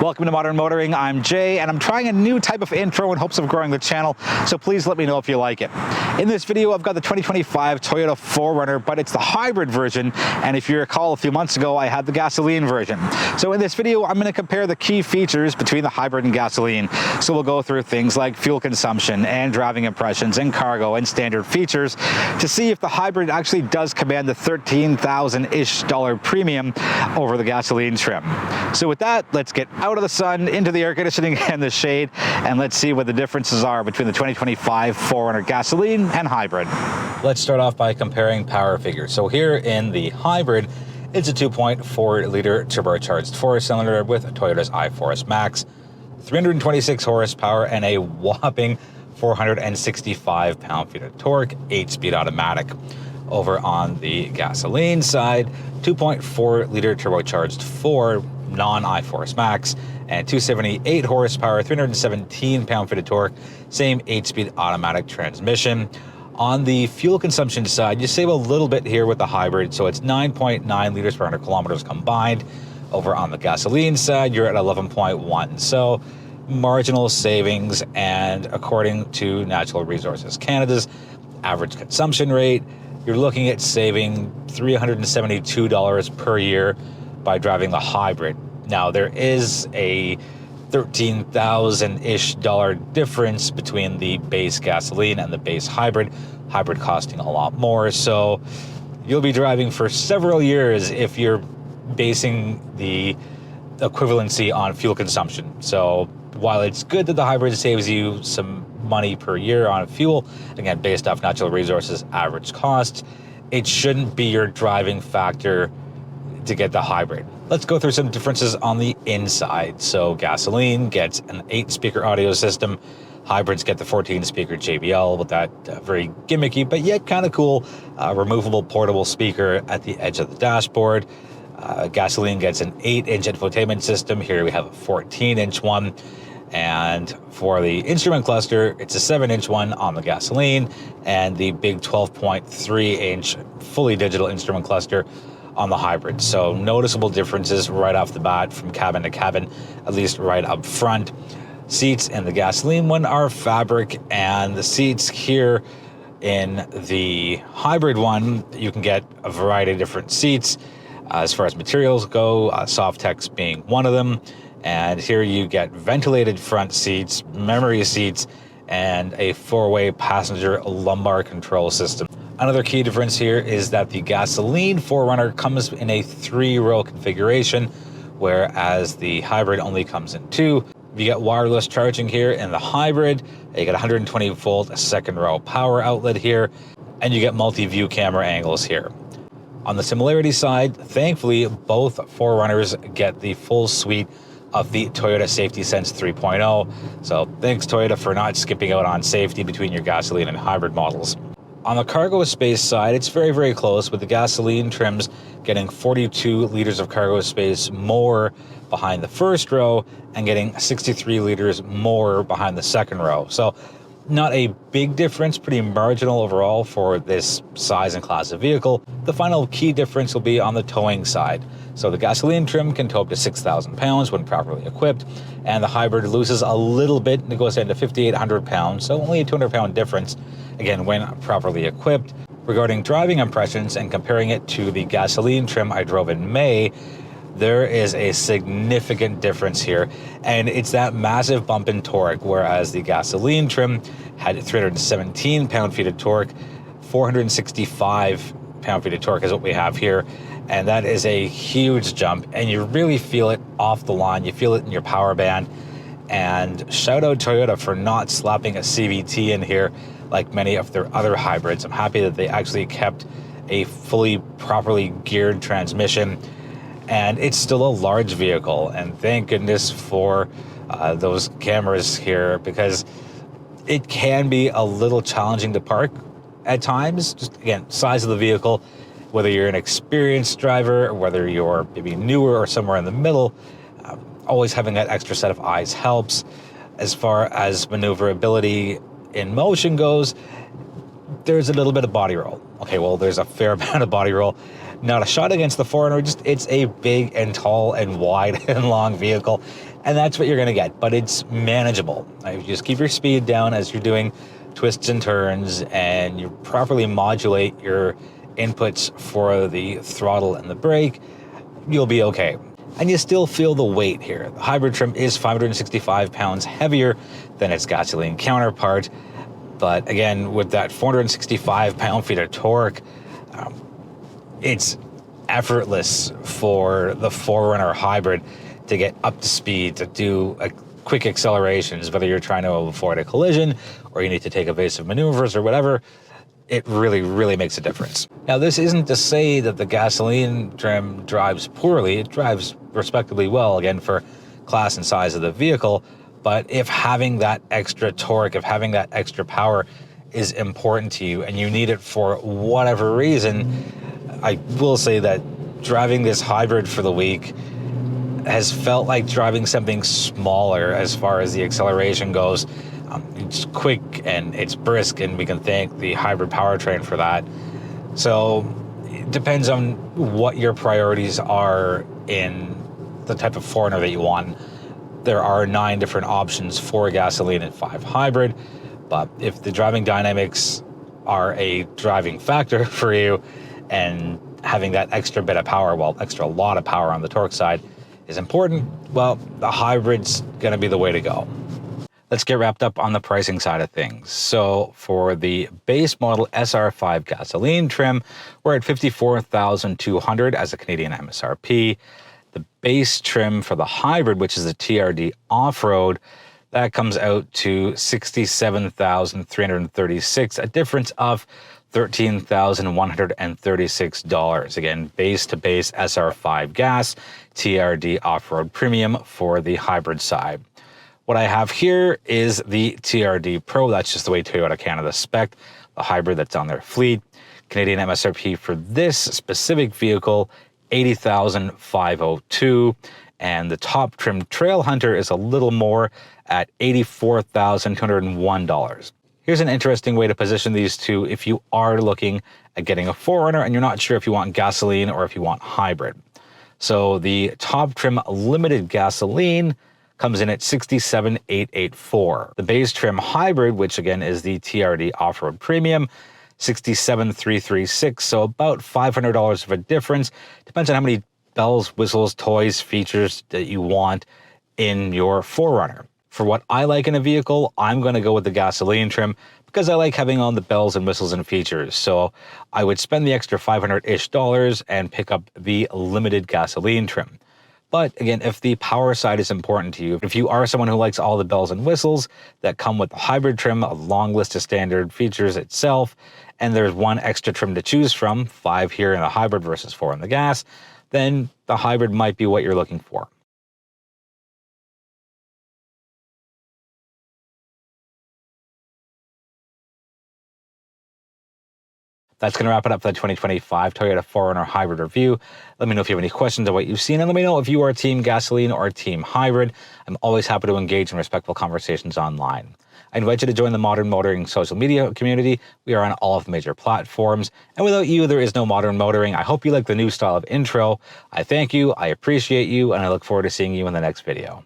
Welcome to Modern Motoring. I'm Jay, and I'm trying a new type of intro in hopes of growing the channel, so please let me know if you like it. In this video, I've got the 2025 Toyota 4Runner, but it's the hybrid version, and if you recall, a few months ago, I had the gasoline version. So in this video, I'm going to compare the key features between the hybrid and gasoline. So we'll go through things like fuel consumption and driving impressions and cargo and standard features to see if the hybrid actually does command the $13,000-ish premium over the gasoline trim. So with that, let's get out of the sun, into the air conditioning and the shade, and let's see what the differences are between the 2025 4Runner gasoline and hybrid. Let's start off by comparing power figures. So here in the hybrid, it's a 2.4-liter turbocharged four-cylinder with Toyota's iForce Max, 326 horsepower and a whopping 465 pound-feet of torque, 8-speed automatic. Over on the gasoline side, 2.4-liter turbocharged 4 non-iForce Max and 278 horsepower, 317 pound-feet of torque, same 8-speed automatic transmission. On the fuel consumption side, you save a little bit here with the hybrid, so it's 9.9 liters per 100 kilometers combined. Over on the gasoline side, you're at 11.1, so marginal savings. And according to Natural Resources Canada's average consumption rate, you're looking at saving $372 per year by driving the hybrid. Now, there is a $13,000-ish difference between the base gasoline and the base hybrid costing a lot more. So you'll be driving for several years if you're basing the equivalency on fuel consumption. So while it's good that the hybrid saves you some money per year on fuel, again, based off Natural Resources average cost, it shouldn't be your driving factor to get the hybrid. Let's go through some differences on the inside. So gasoline gets an 8-speaker audio system. Hybrids get the 14-speaker JBL with that very gimmicky but yet kind of cool removable portable speaker at the edge of the dashboard. Gasoline gets an 8-inch infotainment system. Here we have a 14-inch one. And for the instrument cluster, it's a 7-inch one on the gasoline and the big 12.3-inch fully digital instrument cluster on the hybrid. So noticeable differences right off the bat from cabin to cabin, at least right up front. Seats in the gasoline one are fabric, and the seats here in the hybrid one, you can get a variety of different seats. As far as materials go, Softex being one of them. And here you get ventilated front seats, memory seats, and a 4-way passenger lumbar control system. Another key difference here is that the gasoline 4Runner comes in a 3-row configuration, whereas the hybrid only comes in 2. You get wireless charging here in the hybrid. You get 120-volt second-row power outlet here, and you get multi-view camera angles here. On the similarity side, thankfully, both 4Runners get the full suite of the Toyota Safety Sense 3.0. So thanks, Toyota, for not skipping out on safety between your gasoline and hybrid models. On the cargo space side, it's very, very close, with the gasoline trims getting 42 liters of cargo space more behind the first row and getting 63 liters more behind the second row. So not a big difference, pretty marginal overall for this size and class of vehicle. The final key difference will be on the towing side. So the gasoline trim can tow up to 6,000 pounds when properly equipped, and the hybrid loses a little bit and it goes down to 5,800 pounds, so only a 200-pound difference, again, when properly equipped. Regarding driving impressions and comparing it to the gasoline trim I drove in May, there is a significant difference here, and it's that massive bump in torque. Whereas the gasoline trim had 317 pound-feet of torque, 465 pound-feet of torque is what we have here, and that is a huge jump, and you really feel it off the line. You feel it in your power band, and shout out Toyota for not slapping a CVT in here like many of their other hybrids. I'm happy that they actually kept a fully properly geared transmission, and it's still a large vehicle, and thank goodness for those cameras here, because it can be a little challenging to park at times. Just again, size of the vehicle, whether you're an experienced driver or whether you're maybe newer or somewhere in the middle, always having that extra set of eyes helps. As far as maneuverability in motion goes, there's a little bit of body roll. Okay, well, there's a fair amount of body roll. Not a shot against the 4Runner, just it's a big and tall and wide and long vehicle. And that's what you're going to get, but it's manageable. If you just keep your speed down as you're doing twists and turns, and you properly modulate your inputs for the throttle and the brake, you'll be okay. And you still feel the weight here. The hybrid trim is 565 pounds heavier than its gasoline counterpart, but again, with that 465 pound-feet of torque, it's effortless for the 4Runner hybrid to get up to speed, to do quick accelerations, whether you're trying to avoid a collision or you need to take evasive maneuvers or whatever. It really, really makes a difference. Now, this isn't to say that the gasoline trim drives poorly. It drives respectably well, again, for class and size of the vehicle. But if having that extra torque, if having that extra power is important to you and you need it for whatever reason, I will say that driving this hybrid for the week has felt like driving something smaller as far as the acceleration goes. It's quick and it's brisk, and we can thank the hybrid powertrain for that. So it depends on what your priorities are in the type of 4Runner that you want. There are 9 different options for gasoline and 5 hybrid, but if the driving dynamics are a driving factor for you and having that extra bit of power, well, extra lot of power on the torque side is important, well, the hybrid's gonna be the way to go. Let's get wrapped up on the pricing side of things. So for the base model SR5 gasoline trim, we're at $54,200 as a Canadian MSRP. The base trim for the hybrid, which is the TRD off-road, that comes out to $67,336, a difference of $13,136. Again, base to base SR5 gas, TRD off-road premium for the hybrid side. What I have here is the TRD Pro. That's just the way Toyota Canada spec the hybrid that's on their fleet. Canadian MSRP for this specific vehicle, $80,502. And the top trim Trail Hunter is a little more at $84,201. Here's an interesting way to position these two if you are looking at getting a 4Runner and you're not sure if you want gasoline or if you want hybrid. So the top trim limited gasoline comes in at $67,884. The base trim hybrid, which again is the TRD off-road premium, $67,336. So about $500 of a difference. Depends on how many bells, whistles, toys, features that you want in your 4Runner. For what I like in a vehicle, I'm going to go with the gasoline trim because I like having all the bells and whistles and features. So I would spend the extra $500-ish and pick up the limited gasoline trim. But again, if the power side is important to you, if you are someone who likes all the bells and whistles that come with the hybrid trim, a long list of standard features itself, and there's one extra trim to choose from, 5 here in the hybrid versus 4 in the gas, then the hybrid might be what you're looking for. That's going to wrap it up for the 2025 Toyota 4Runner hybrid review. Let me know if you have any questions on what you've seen, and let me know if you are a team gasoline or a team hybrid. I'm always happy to engage in respectful conversations online. I invite you to join the Modern Motoring social media community. We are on all of the major platforms, and without you, there is no Modern Motoring. I hope you like the new style of intro. I thank you, I appreciate you, and I look forward to seeing you in the next video.